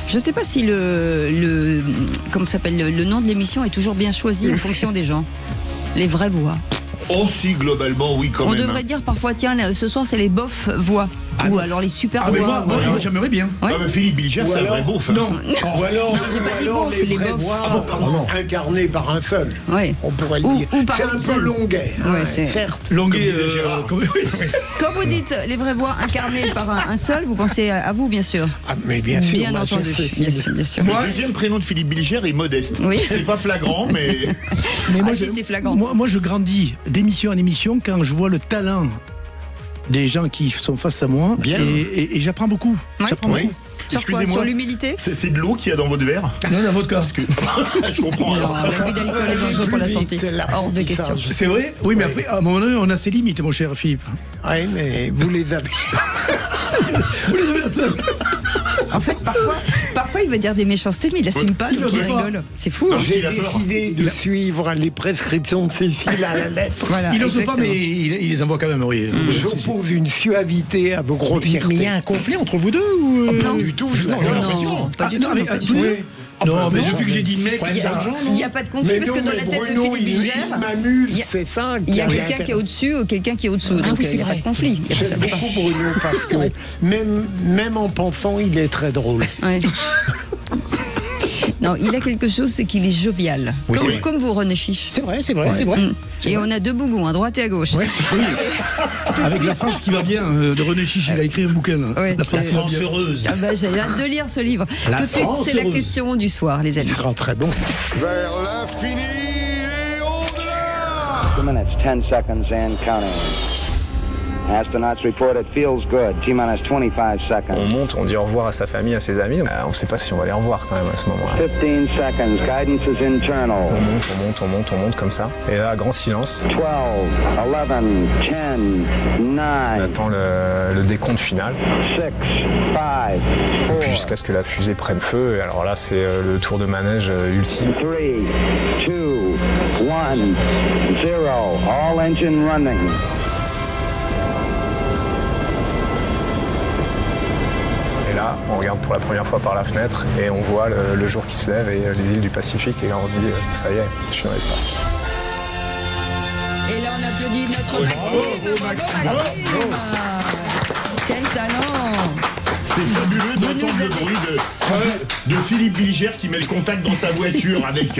Je ne sais pas si comment s'appelle, le nom de l'émission est toujours bien choisi en fonction des gens. Les vraies voix. Oh si, globalement, oui, quand On même. devrait dire parfois, tiens, ce soir, c'est les bof voix. Ou alors les super voix. Moi, j'aimerais bien. Ouais. Ah bah Philippe Bilger, c'est un vrai beauf. Non. Ou alors, j'ai pas dit alors beauf, les vraies beaufs. voix incarnées par un seul. Ouais. On pourrait le Ou dire. par C'est un un peu seul. longuet. Ouais, c'est- certes. Longuet, Comme disait Gérard. Quand vous dites les vraies voix incarnées par un seul, vous pensez à vous, bien sûr. Ah, mais bien sûr. Bien moi, entendu. je sais, Bien sûr, bien sûr. Le deuxième prénom de Philippe Bilger est Modeste. Oui. C'est pas flagrant, mais... Mais moi, si, c'est flagrant. Moi, je grandis d'émission en émission quand je vois le talent des gens qui sont face à moi. Bien. Et j'apprends beaucoup. Ouais. J'apprends Oui. beaucoup. Sur quoi? Excusez-moi. Sur l'humilité? C'est de l'eau qu'il y a dans votre verre? Non, dans votre cas. Je comprends. Non, alors. l'abus d'alcool est dangereux pour la santé. Hors de question. C'est vrai? Oui, mais après, à un moment donné, on a ses limites, mon cher Philippe. Oui, mais vous les avez. En fait, parfois, il va dire des méchancetés, mais il n'assume pas, donc il rigole. C'est fou. Hein. J'ai il a peur. décidé de suivre les prescriptions de Cécile à la lettre. Voilà, Il n'ose pas, exactement. mais il les envoie quand même, oui. J'oppose une suavité à vos Mais il grossièretés. y a un conflit entre vous deux ou... Pas du tout, je Non, l'ai j'ai Non, l'impression. pas du tout, mais pas du tous tout. les deux. Non, mais non. depuis que j'ai dit mec, Il y c'est a- argent, il n'y a pas de conflit, parce que dans la tête de Bruno, Philippe Bilger, il m'amuse, il y a- c'est ça. il y a qui quelqu'un qui est au-dessus ou quelqu'un qui est au-dessous. Donc oui, il c'est n'y a pas vrai. de conflit. Il y a J'aime beaucoup Bruno parce que même en pensant, il est très drôle. Ouais. Non, il a quelque chose, c'est qu'il est jovial. Oui, c'est vrai. Comme vous, René Chiche. C'est vrai, c'est vrai, c'est vrai. Et on a deux bougons, à droite et à gauche. Ouais, oui. Avec la phrase qui va bien de René Chiche, il a écrit un bouquin. Ouais. La phrase qui va bien. heureuse. Ah bah, j'ai hâte de lire ce livre. Tout de suite, France c'est la heureuse. question du soir, les amis. Il sera très bon. Vers l'infini et au-delà. 2 minutes, 10 seconds and counting. Astronauts report it feels good. T-minus 25 On seconds. monte, on dit au revoir à sa famille, à ses amis. On ne sait pas si on va les revoir quand même à ce moment-là. 15 seconds. Guidance is internal. On monte comme ça. Et là, grand silence. 12, 11, 10, On 9, attend le décompte final. 6, 5, Puis 4, jusqu'à ce que la fusée prenne feu. Et alors là, c'est le tour de manège ultime. 3, 2, 1, 0. All engine running. Et là, on regarde pour la première fois par la fenêtre et on voit le jour qui se lève et les îles du Pacifique. Et là, on se dit, ça y est, je suis dans l'espace. Et là, on applaudit notre Maxime. Bravo, Maxime. Quel talent. C'est fabuleux Vous d'entendre nous le avez- bruit de Philippe Bilger qui met le contact dans sa voiture avec...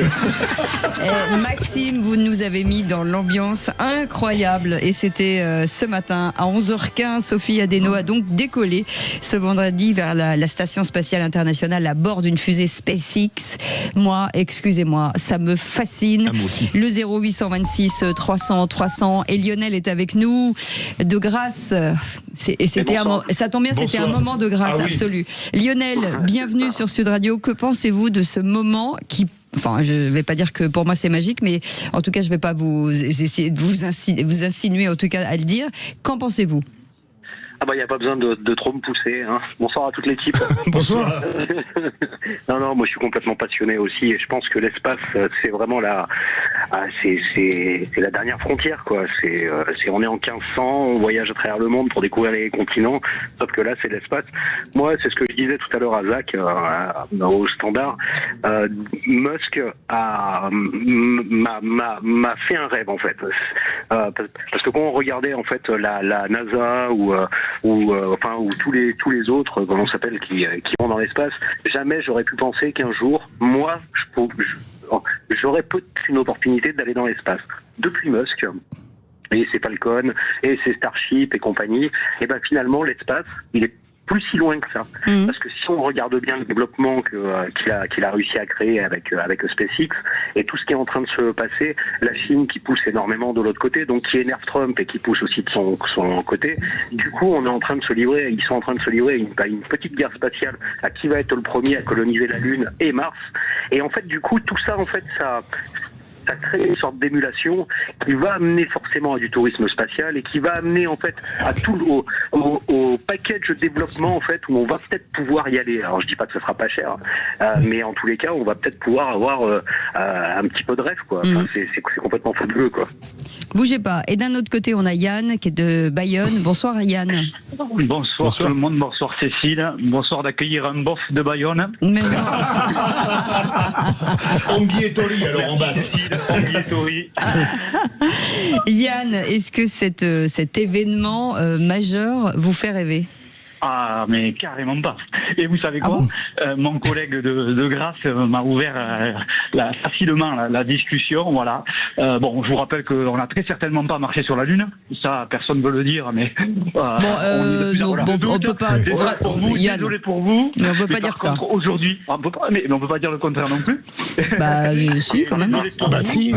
Maxime, vous nous avez mis dans l'ambiance incroyable. Et c'était ce matin à 11h15. Sophie Adeno a donc décollé ce vendredi vers la Station Spatiale Internationale à bord d'une fusée SpaceX. Moi, excusez-moi, ça me fascine. Ah, moi aussi. Le 0826 300 300. Et Lionel est avec nous de grâce. Et c'était ça tombe bien, c'était un Bonsoir. moment de grâce Ah oui. absolu. Lionel, bienvenue sur Sud Radio. Que pensez-vous de ce moment qui... Enfin, je ne vais pas dire que pour moi c'est magique, mais en tout cas, je ne vais pas vous essayer de vous insinuer, en tout cas, à le dire. Qu'en pensez-vous ? Ah bah il n'y a pas besoin de trop me pousser. Hein. Bonsoir à toute l'équipe. Bonsoir. Non, moi je suis complètement passionné aussi et je pense que l'espace c'est vraiment c'est la dernière frontière quoi. On est en 1500, on voyage à travers le monde pour découvrir les continents, sauf que là c'est l'espace. Moi c'est ce que je disais tout à l'heure à Zach au standard. Musk m'a fait un rêve en fait. Parce que quand on regardait en fait la NASA ou tous les autres comment on s'appelle qui vont dans l'espace, jamais j'aurais pu penser qu'un jour moi j'aurais peut-être une opportunité d'aller dans l'espace. Depuis Musk et ses Falcon et ses Starship et compagnie, et ben finalement l'espace il est plus si loin que ça. Parce que si on regarde bien le développement qu'il a réussi à créer avec SpaceX et tout ce qui est en train de se passer, la Chine qui pousse énormément de l'autre côté, donc qui énerve Trump et qui pousse aussi de son côté, du coup ils sont en train de se livrer à une petite guerre spatiale à qui va être le premier à coloniser la Lune et Mars. Et en fait du coup tout ça en fait ça crée une sorte d'émulation qui va amener forcément à du tourisme spatial et qui va amener en fait à tout au package de développement en fait où on va peut-être pouvoir y aller. Alors je dis pas que ce sera pas cher, mais en tous les cas on va peut-être pouvoir avoir un petit peu de rêve quoi. Enfin, c'est complètement fabuleux quoi. Bougez pas. Et d'un autre côté, on a Yann qui est de Bayonne. Bonsoir Yann. Bonsoir tout le monde, bonsoir Cécile, bonsoir d'accueillir un bof de Bayonne. Mais non. Anguiettori alors en basque. Anguiettori. Yann, est-ce que cet événement majeur vous fait rêver ? Ah, mais carrément pas. Et vous savez quoi, mon collègue de Grasse m'a ouvert facilement la discussion. Voilà. Bon, je vous rappelle qu'on n'a très certainement pas marché sur la Lune. Ça, personne ne veut le dire, mais on peut pas. Désolé pour vous. Mais on peut pas dire ça. Aujourd'hui, on peut pas, mais on peut pas dire le contraire non plus. Bah si, quand même. Si.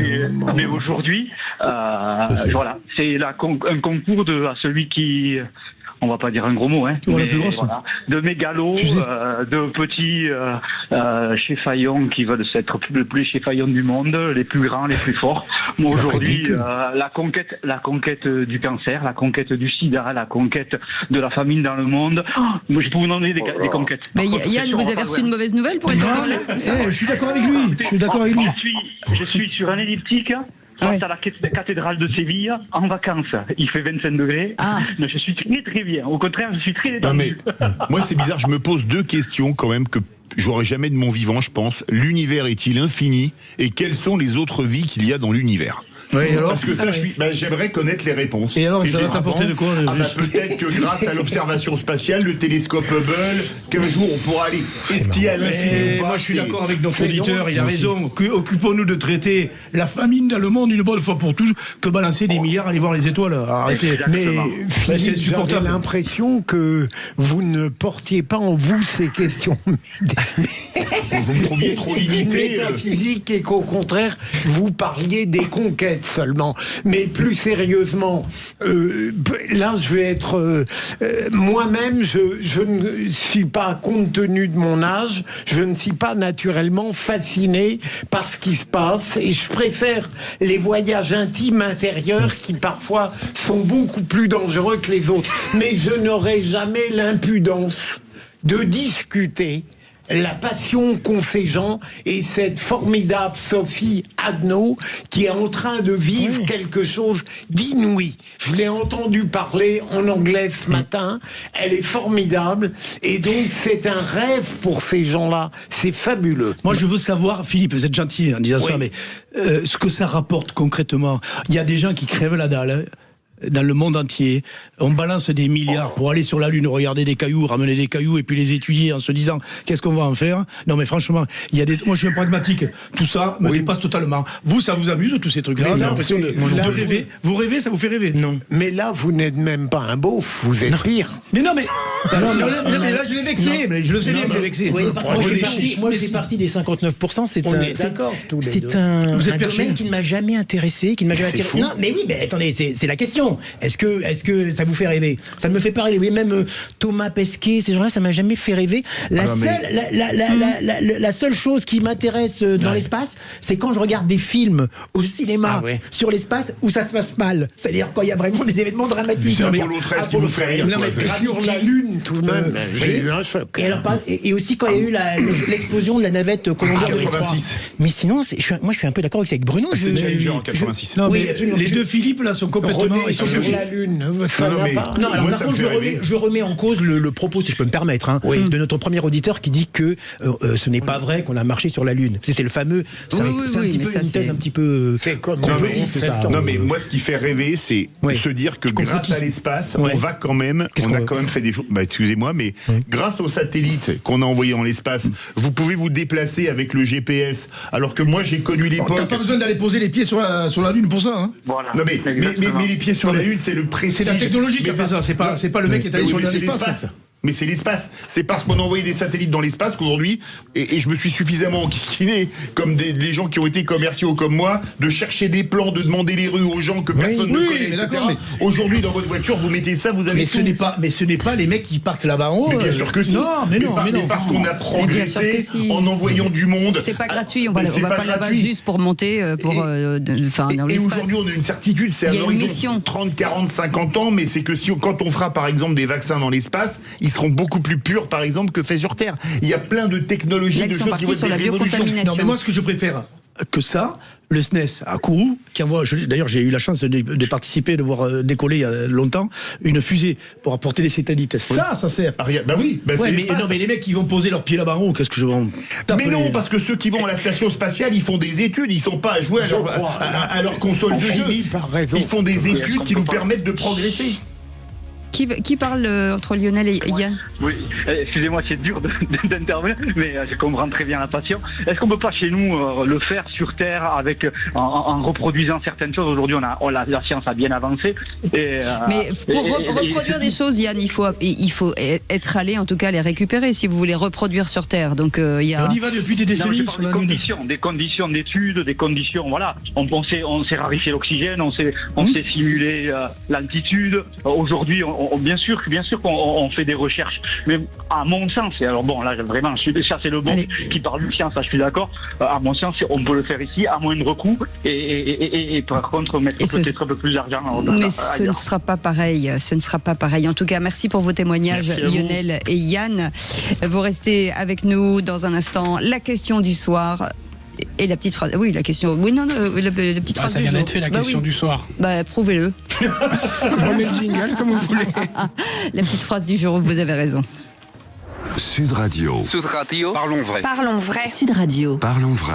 Mais aujourd'hui, voilà, c'est un concours à celui qui. On va pas dire un gros mot, hein. Mais, voilà, de mégalos, de petits chéfaillons qui veulent être le plus chéfaillons du monde, les plus grands, les plus forts. Moi aujourd'hui, la conquête du cancer, la conquête du sida, la conquête de la famine dans le monde. Moi, je peux vous donner des conquêtes. Mais Yann, vous avez reçu une mauvaise nouvelle pour être encore là ? Je suis d'accord avec lui. Je suis sur un elliptique. Face à la cathédrale de Séville, en vacances. Il fait 25 degrés. Mais je suis très très bien. Au contraire, je suis très détendu. Moi, c'est bizarre. Je me pose deux questions quand même que j'aurais jamais de mon vivant, je pense. L'univers est-il infini ? Et quelles sont les autres vies qu'il y a dans l'univers ? Oui, alors parce que ça, j'aimerais connaître les réponses. Et alors, ça va t'apporter de quoi peut-être que grâce à l'observation spatiale, le télescope Hubble, qu'un jour on pourra aller. Est-ce qu'il y a l'infini ou pas ? Moi, je suis d'accord avec notre auditeur, il a raison. Occupons-nous de traiter la famine dans le monde une bonne fois pour toutes, que balancer des milliards, aller voir les étoiles. Arrêtez. Mais Philippe, j'avais l'impression que vous ne portiez pas en vous ces questions. Vous me trouviez trop limité. Métaphysique, et qu'au contraire, vous parliez des conquêtes seulement. Mais plus sérieusement, là je vais être moi-même, je ne suis pas, compte tenu de mon âge, je ne suis pas naturellement fasciné par ce qui se passe, et je préfère les voyages intimes intérieurs qui parfois sont beaucoup plus dangereux que les autres. Mais je n'aurai jamais l'impudence de discuter la passion qu'ont ces gens et cette formidable Sophie Hadno qui est en train de vivre quelque chose d'inouï. Je l'ai entendu parler en anglais ce matin. Elle est formidable et donc c'est un rêve pour ces gens-là. C'est fabuleux. Moi, je veux savoir, Philippe, vous êtes gentil en disant ça, mais ce que ça rapporte concrètement. Il y a des gens qui crèvent la dalle. Dans le monde entier, on balance des milliards pour aller sur la Lune, regarder des cailloux, ramener des cailloux et puis les étudier en se disant qu'est-ce qu'on va en faire. Non mais franchement, moi je suis un pragmatique. Tout ça me dépasse totalement. Vous, ça vous amuse tous ces trucs-là? J'ai l'impression de rêver. Vous rêvez, ça vous fait rêver? Non. Mais là, vous n'êtes même pas un beauf, vous êtes pire. Mais non, mais là je l'ai vexé. Mais je le sais bien que je l'ai vexé. Moi, je fais partie des 59%. C'est un domaine qui ne m'a jamais intéressé, qui ne m'a jamais attiré. Non, mais oui, mais attendez, c'est la question. Est-ce que ça vous fait rêver? Ça ne me fait pas rêver. Même Thomas Pesquet, ces gens-là, ça m'a jamais fait rêver. La seule chose qui m'intéresse dans l'espace, c'est quand je regarde des films au cinéma sur l'espace où ça se passe mal. C'est-à-dire quand il y a vraiment des événements dramatiques. C'est Apollo 13 qui vous fait rire. Sur la Lune, tout de même. J'ai eu un choc. Et aussi quand il y a eu l'explosion de la navette Columbia 86. Mais sinon, moi je suis un peu d'accord avec Bruno. C'est Challenger en 86. Non, mais les deux Philippe là sont complètement. Sur la Lune, ça va pas. Non, alors par contre, je remets en cause le propos, si je peux me permettre, de notre premier auditeur qui dit que ce n'est pas vrai qu'on a marché sur la Lune. C'est le fameux. C'est un petit peu une thèse un petit peu. C'est comme. Non, mais moi, ce qui fait rêver, c'est se dire que grâce à l'espace, on va quand même. On a quand même fait des choses. Bah, excusez-moi, mais grâce aux satellites qu'on a envoyés dans l'espace, vous pouvez vous déplacer avec le GPS. Alors que moi, j'ai connu l'époque. T'as pas besoin d'aller poser les pieds sur la Lune pour ça. Hein. Voilà. Non, mais les pieds sur la Lune, c'est le prestige. C'est la technologie qui a fait ça, c'est pas le mec qui est allé sur l'espace. Mais c'est l'espace. C'est parce qu'on a envoyé des satellites dans l'espace qu'aujourd'hui, et je me suis suffisamment enquiquiné, comme les gens qui ont été commerciaux comme moi, de chercher des plans, de demander les rues aux gens que personne ne connaît, etc. Aujourd'hui, dans votre voiture, vous mettez ça, vous avez mais tout. Ce n'est pas les mecs qui partent là-bas en haut. Mais bien sûr que si. Non, mais parce qu'on a progressé en envoyant du monde. C'est pas gratuit, on va pas là-bas juste pour monter, dans l'espace. Et aujourd'hui, on a une certitude, c'est à l'horizon 30, 40, 50 ans, mais c'est que quand on fera, par exemple, des vaccins dans l'espace, ils seront beaucoup plus purs, par exemple, que faits sur Terre. Il y a plein de technologies, de choses qui vont être des révolutions. Non, mais moi, ce que je préfère, que ça. Le SNES à Kourou, qui envoie, d'ailleurs j'ai eu la chance de participer, de voir décoller il y a longtemps, une fusée pour apporter des satellites. Ça sert. Bah oui, c'est l'espace. Non, mais les mecs qui vont poser leurs pieds là-bas en haut, qu'est-ce que je vais Mais non, parce que ceux qui vont à la station spatiale, ils font des études, ils sont pas à jouer à leur console de jeu. Ils font des études qui nous permettent de progresser. Qui parle entre Lionel et Yann? Oui, excusez-moi, c'est dur d'intervenir, mais je comprends très bien la passion. Est-ce qu'on peut pas chez nous le faire sur Terre en reproduisant certaines choses? Aujourd'hui, la science a bien avancé. Mais pour reproduire des choses, Yann, il faut être allé, en tout cas, les récupérer si vous voulez reproduire sur Terre. Donc on y va depuis des décennies. Des conditions d'études, des conditions. Voilà, on sait rarifier l'oxygène, on sait simuler l'altitude. Aujourd'hui, bien sûr qu'on fait des recherches, mais à mon sens, et alors bon là vraiment, ça c'est le bon qui parle de science, ça je suis d'accord. À mon sens, on peut le faire ici à moindre coût et par contre mettre peut-être un peu plus d'argent. Mais ce ne sera pas pareil. Ce ne sera pas pareil. En tout cas, merci pour vos témoignages, Lionel et Yann. Vous restez avec nous dans un instant. La question du soir. Et la petite phrase. Oui, la question. Oui, non, la petite phrase. Ça vient d'être fait, la question du soir. Prouvez-le. Je remets le jingle comme vous voulez. La petite phrase du jour, vous avez raison. Sud Radio. Sud Radio. Parlons vrai. Parlons vrai. Sud Radio. Parlons vrai.